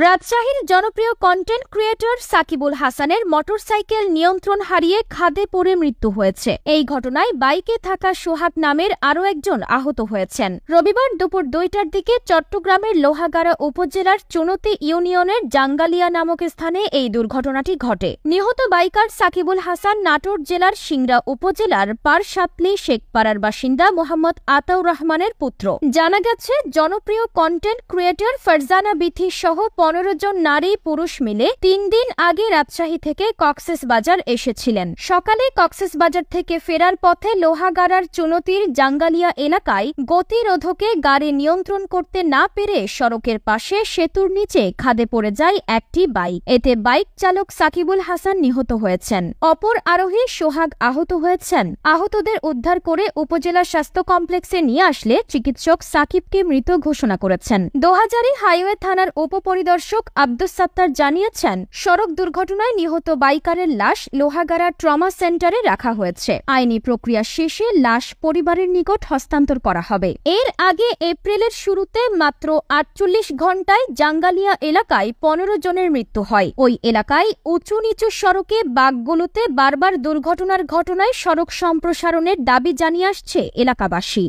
রাজশাহীর জনপ্রিয় content creator Shakibul হাসানের মোটরসাইকেল নিয়ন্ত্রণ হারিয়ে খাদে পড়ে মৃত্যু হয়েছে। এই ঘটনায় বাইকে থাকা সোহাগ নামের আরও একজন আহত হয়েছেন। রবিবার দুপুর 2টার দিকে চট্টগ্রামের লোহাগাড়া উপজেলার চুনতি ইউনিয়নের জাঙ্গালিয়া নামক স্থানে এই দুর্ঘটনাটি ঘটে। নিহত বাইকার সাকিবুল হাসান নাটোর জেলার সিংড়া উপজেলার পারসাতলি শেখপাড়ার বাসিন্দা মোহাম্মদ আতাউর রহমানের পুত্র। জানা গেছে, জনপ্রিয় কন্টেন্ট ক্রিয়েটর ফারজানা বিথি সহ 15 জন নারী পুরুষ মিলে 3 দিন আগে রাজশাহী থেকে কক্সবাজার এসেছিলেন। সকালে কক্সবাজার থেকে ফেরার পথে লোহাগাড়ার চুনতির জাঙ্গালিয়া এলাকায় গতিরোধকে গাড়ি নিয়ন্ত্রণ করতে না পেরে সড়কের পাশে সেতুর নিচে খাদে পড়ে যায় একটি বাইক। এতে বাইক চালক সাকিবুল হাসান নিহত হয়েছেন, অপর আরোহী সোহাগ আহত হয়েছেন। আহতদের উদ্ধার করে উপজেলা স্বাস্থ্য কমপ্লেক্সে নিয়ে আসলে চিকিৎসক সাকিবকে মৃত ঘোষণা করেছেন। দোহাজারী হাইওয়ে থানার উপপরিদর্শক আব্দুস সাত্তার জানিয়েছেন, সড়ক দুর্ঘটনায় নিহত বাইকারের লাশ লোহাগাড়া ট্রমা সেন্টারে রাখা হয়েছে। আইনি প্রক্রিয়া শেষে লাশ পরিবারের নিকট হস্তান্তর করা হবে। এর আগে এপ্রিলের শুরুতে মাত্র 48 ঘণ্টায় জাঙ্গালিয়া এলাকায় 15 জনের মৃত্যু হয়। ওই এলাকায় উঁচু নিচু সড়কে বাঁকগুলোতে বারবার দুর্ঘটনার ঘটনায় সড়ক সম্প্রসারণের দাবি জানিয়ে আসছে এলাকাবাসী।